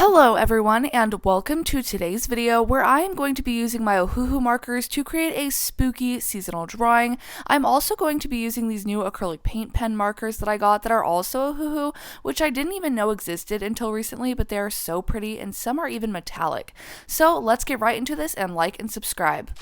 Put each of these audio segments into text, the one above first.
Hello everyone, and welcome to today's video where I am going to be using my Ohuhu markers to create a spooky seasonal drawing. I'm also going to be using these new acrylic paint pen markers that I got that are also Ohuhu, which I didn't even know existed until recently, but they are so pretty and some are even metallic. So let's get right into this and like and subscribe.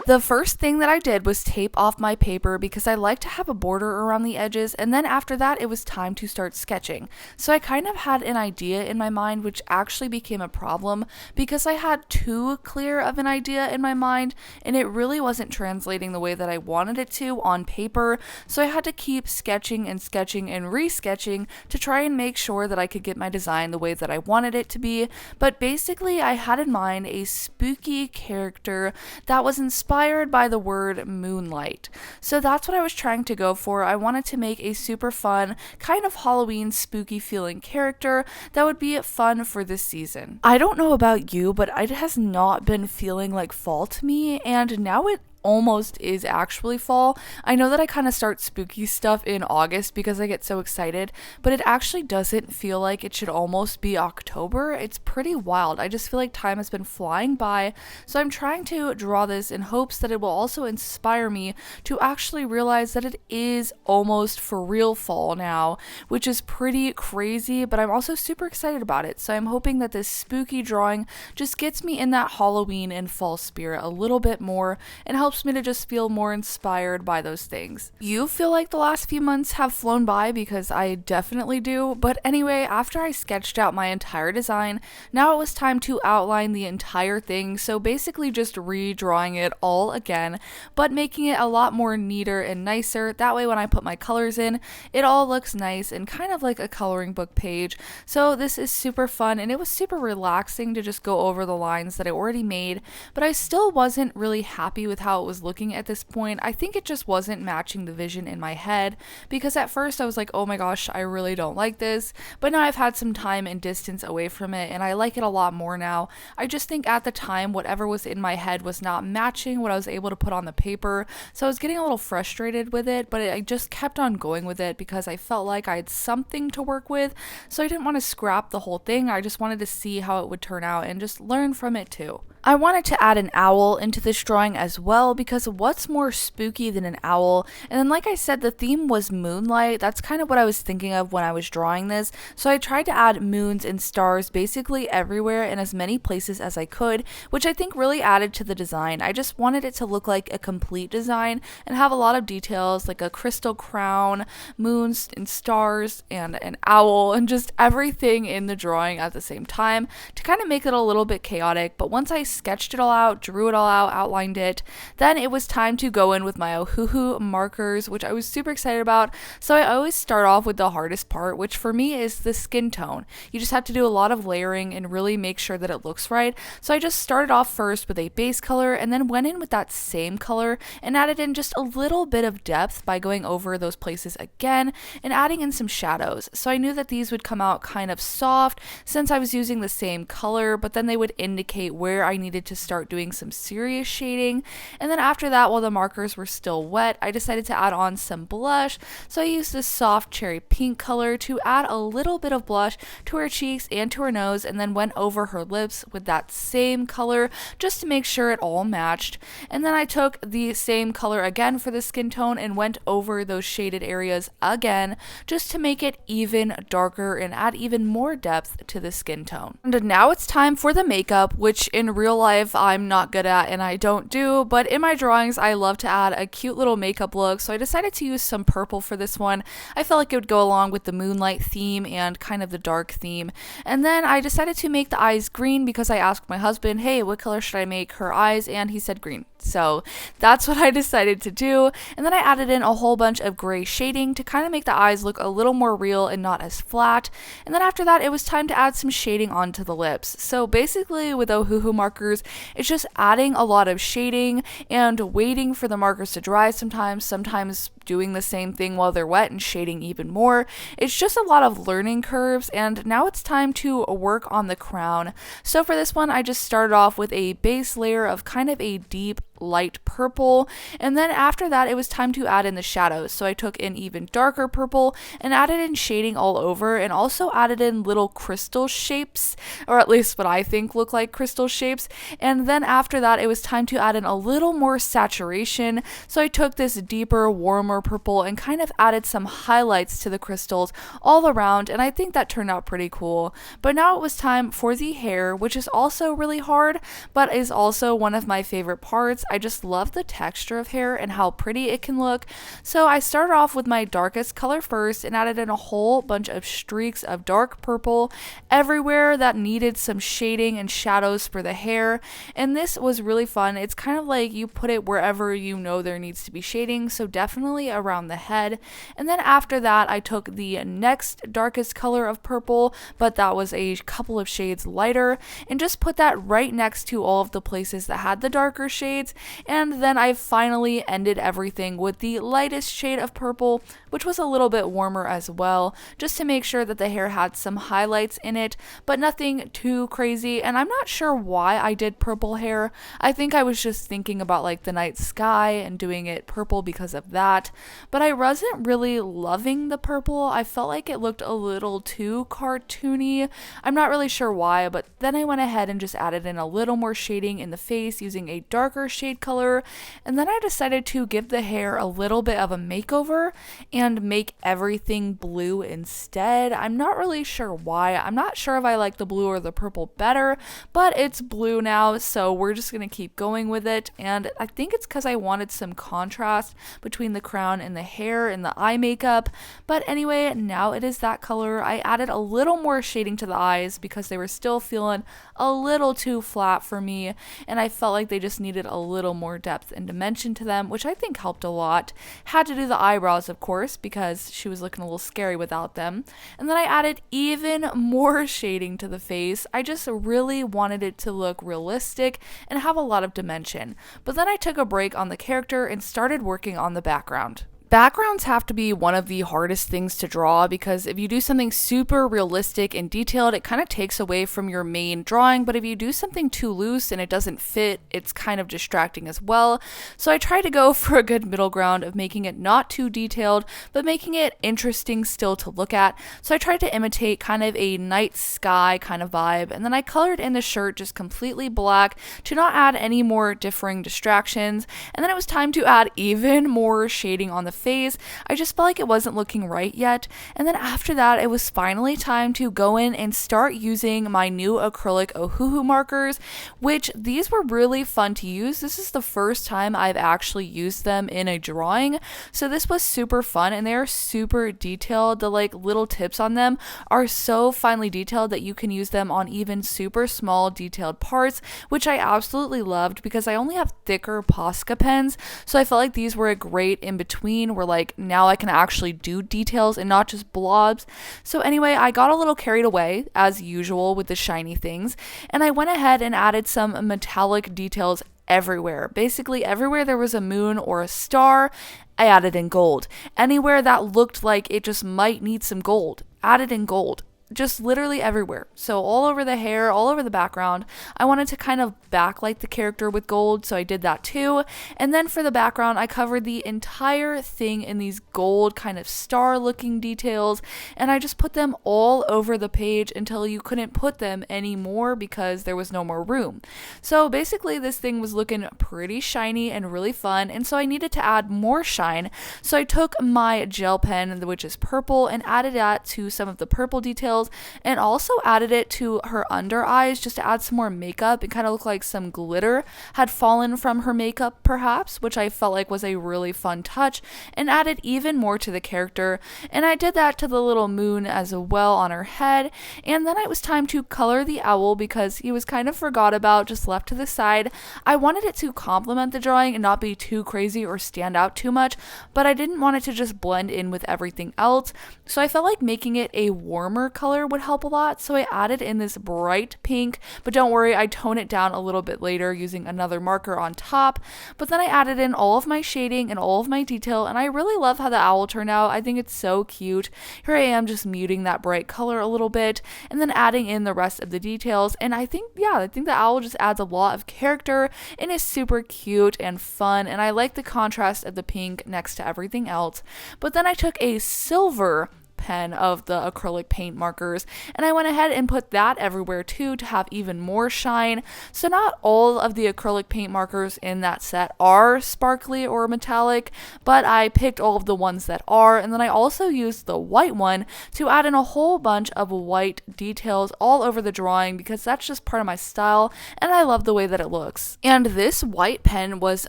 The first thing that I did was tape off my paper because I like to have a border around the edges, and then after that it was time to start sketching. So I kind of had an idea in my mind, which actually became a problem because I had too clear of an idea in my mind and it really wasn't translating the way that I wanted it to on paper. So I had to keep sketching and sketching and re-sketching to try and make sure that I could get my design the way that I wanted it to be. But basically I had in mind a spooky character that was inspired by the word moonlight. So that's what I was trying to go for. I wanted to make a super fun, kind of Halloween spooky feeling character that would be fun for this season. I don't know about you, but it has not been feeling like fall to me, and now it almost is actually fall. I know that I kind of start spooky stuff in August because I get so excited, but it actually doesn't feel like it should almost be October. It's pretty wild. I just feel like time has been flying by, so I'm trying to draw this in hopes that it will also inspire me to actually realize that it is almost for real fall now, which is pretty crazy, but I'm also super excited about it. So I'm hoping that this spooky drawing just gets me in that Halloween and fall spirit a little bit more and helps me to just feel more inspired by those things. You feel like the last few months have flown by, because I definitely do, but anyway, after I sketched out my entire design, now it was time to outline the entire thing, so basically just redrawing it all again, but making it a lot more neater and nicer. That way when I put my colors in, it all looks nice and kind of like a coloring book page. So this is super fun, and it was super relaxing to just go over the lines that I already made, but I still wasn't really happy with how it was looking at this point. I think it just wasn't matching the vision in my head, because at first I was like, oh my gosh, I really don't like this, but now I've had some time and distance away from it and I like it a lot more now. I just think at the time whatever was in my head was not matching what I was able to put on the paper, so I was getting a little frustrated with it, but I just kept on going with it because I felt like I had something to work with, so I didn't want to scrap the whole thing. I just wanted to see how it would turn out and just learn from it too. I wanted to add an owl into this drawing as well, because what's more spooky than an owl? And then like I said, the theme was moonlight. That's kind of what I was thinking of when I was drawing this. So I tried to add moons and stars basically everywhere in as many places as I could, which I think really added to the design. I just wanted it to look like a complete design and have a lot of details, like a crystal crown, moons and stars, and an owl, and just everything in the drawing at the same time to kind of make it a little bit chaotic. But once I sketched it all out, drew it all out, outlined it, then it was time to go in with my Ohuhu markers, which I was super excited about. So I always start off with the hardest part, which for me is the skin tone. You just have to do a lot of layering and really make sure that it looks right. So I just started off first with a base color and then went in with that same color and added in just a little bit of depth by going over those places again and adding in some shadows. So I knew that these would come out kind of soft since I was using the same color, but then they would indicate where I needed to start doing some serious shading. And then after that, while the markers were still wet, I decided to add on some blush. So I used this soft cherry pink color to add a little bit of blush to her cheeks and to her nose, and then went over her lips with that same color just to make sure it all matched. And then I took the same color again for the skin tone and went over those shaded areas again just to make it even darker and add even more depth to the skin tone. And now it's time for the makeup, which in real life I'm not good at and I don't do, but in my drawings I love to add a cute little makeup look, so I decided to use some purple for this one. I felt like it would go along with the moonlight theme and kind of the dark theme. And then I decided to make the eyes green because I asked my husband, hey, what color should I make her eyes? And he said green. So that's what I decided to do. And then I added in a whole bunch of gray shading to kind of make the eyes look a little more real and not as flat. And then after that, it was time to add some shading onto the lips. So basically with Ohuhu markers, markers. It's just adding a lot of shading and waiting for the markers to dry sometimes doing the same thing while they're wet and shading even more. It's just a lot of learning curves, and now it's time to work on the crown. So for this one, I just started off with a base layer of kind of a deep light purple, and then after that it was time to add in the shadows. So I took an even darker purple and added in shading all over, and also added in little crystal shapes, or at least what I think look like crystal shapes. And then after that it was time to add in a little more saturation, so I took this deeper, warmer purple and kind of added some highlights to the crystals all around, and I think that turned out pretty cool. But now it was time for the hair, which is also really hard but is also one of my favorite parts. I just love the texture of hair and how pretty it can look. So I started off with my darkest color first and added in a whole bunch of streaks of dark purple everywhere that needed some shading and shadows for the hair. And this was really fun. It's kind of like you put it wherever you know there needs to be shading, so definitely around the head. And then after that I took the next darkest color of purple, but that was a couple of shades lighter, and just put that right next to all of the places that had the darker shades. And then I finally ended everything with the lightest shade of purple, which was a little bit warmer as well, just to make sure that the hair had some highlights in it, but nothing too crazy. And I'm not sure why I did purple hair. I think I was just thinking about like the night sky and doing it purple because of that, but I wasn't really loving the purple. I felt like it looked a little too cartoony. I'm not really sure why, but then I went ahead and just added in a little more shading in the face using a darker shade color, and then I decided to give the hair a little bit of a makeover and make everything blue instead. I'm not really sure why. I'm not sure if I like the blue or the purple better, but it's blue now, so we're just gonna keep going with it. And I think it's because I wanted some contrast between the crown and the hair and the eye makeup. But anyway, now it is that color. I added a little more shading to the eyes because they were still feeling a little too flat for me, and I felt like they just needed a little more depth and dimension to them, which I think helped a lot. Had to do the eyebrows, of course, because she was looking a little scary without them. And then I added even more shading to the face. I just really wanted it to look realistic and have a lot of dimension. But then I took a break on the character and started working on the background. Backgrounds have to be one of the hardest things to draw because if you do something super realistic and detailed, it kind of takes away from your main drawing, but if you do something too loose and it doesn't fit, it's kind of distracting as well. So I try to go for a good middle ground of making it not too detailed, but making it interesting still to look at. So I tried to imitate kind of a night sky kind of vibe, and then I colored in the shirt just completely black to not add any more differing distractions. And then it was time to add even more shading on the face. I just felt like it wasn't looking right yet. And then after that, it was finally time to go in and start using my new acrylic Ohuhu markers, which these were really fun to use. This is the first time I've actually used them in a drawing, so this was super fun, and they are super detailed. The like little tips on them are so finely detailed that you can use them on even super small detailed parts, which I absolutely loved because I only have thicker Posca pens, so I felt like these were a great in between where like now I can actually do details and not just blobs. So anyway, I got a little carried away as usual with the shiny things, and I went ahead and added some metallic details everywhere. Basically everywhere there was a moon or a star, I added in gold. Anywhere that looked like it just might need some gold, added in gold. Just literally everywhere. So all over the hair, all over the background. I wanted to kind of backlight the character with gold, so I did that too. And then for the background, I covered the entire thing in these gold kind of star looking details, and I just put them all over the page until you couldn't put them anymore because there was no more room. So basically this thing was looking pretty shiny and really fun, and so I needed to add more shine. So I took my gel pen, which is purple, and added that to some of the purple details, and also added it to her under eyes just to add some more makeup. It kind of looked like some glitter had fallen from her makeup perhaps, which I felt like was a really fun touch, and added even more to the character. And I did that to the little moon as well on her head. And then it was time to color the owl because he was kind of forgot about, just left to the side. I wanted it to complement the drawing and not be too crazy or stand out too much, but I didn't want it to just blend in with everything else, so I felt like making it a warmer color color would help a lot, so I added in this bright pink, but don't worry, I tone it down a little bit later using another marker on top. But then I added in all of my shading and all of my detail, and I really love how the owl turned out. I think it's so cute. Here I am just muting that bright color a little bit and then adding in the rest of the details, and I think the owl just adds a lot of character and is super cute and fun, and I like the contrast of the pink next to everything else. But then I took a silver pen of the acrylic paint markers, and I went ahead and put that everywhere too to have even more shine. So not all of the acrylic paint markers in that set are sparkly or metallic, but I picked all of the ones that are, and then I also used the white one to add in a whole bunch of white details all over the drawing because that's just part of my style and I love the way that it looks. And this white pen was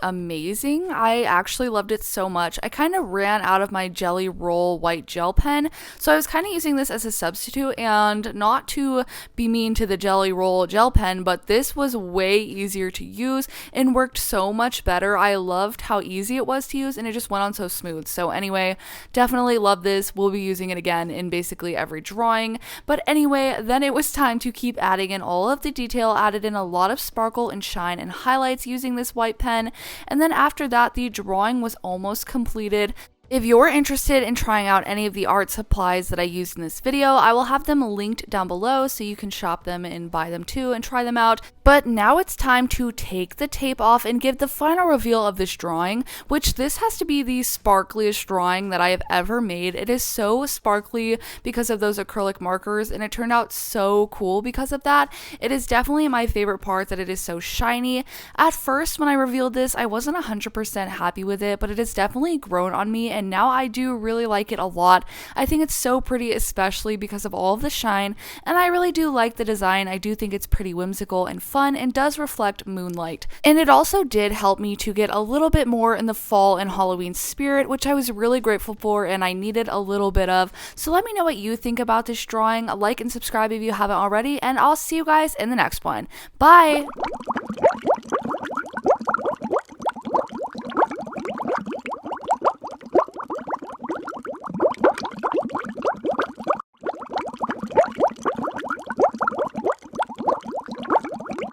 amazing. I actually loved it so much. I kind of ran out of my Jelly Roll white gel pen, so I was kind of using this as a substitute, and not to be mean to the Jelly Roll gel pen, but this was way easier to use and worked so much better. I loved how easy it was to use and it just went on so smooth. So anyway, definitely love this. We'll be using it again in basically every drawing. But anyway, then it was time to keep adding in all of the detail, added in a lot of sparkle and shine and highlights using this white pen. And then after that, the drawing was almost completed. If you're interested in trying out any of the art supplies that I used in this video, I will have them linked down below so you can shop them and buy them too and try them out. But now it's time to take the tape off and give the final reveal of this drawing, which this has to be the sparkliest drawing that I have ever made. It is so sparkly because of those acrylic markers, and it turned out so cool because of that. It is definitely my favorite part that it is so shiny. At first, when I revealed this, I wasn't 100% happy with it, but it has definitely grown on me, and now I do really like it a lot. I think it's so pretty, especially because of all of the shine, and I really do like the design. I do think it's pretty whimsical and fun and does reflect moonlight. And it also did help me to get a little bit more in the fall and Halloween spirit, which I was really grateful for and I needed a little bit of. So let me know what you think about this drawing. Like and subscribe if you haven't already, and I'll see you guys in the next one. Bye!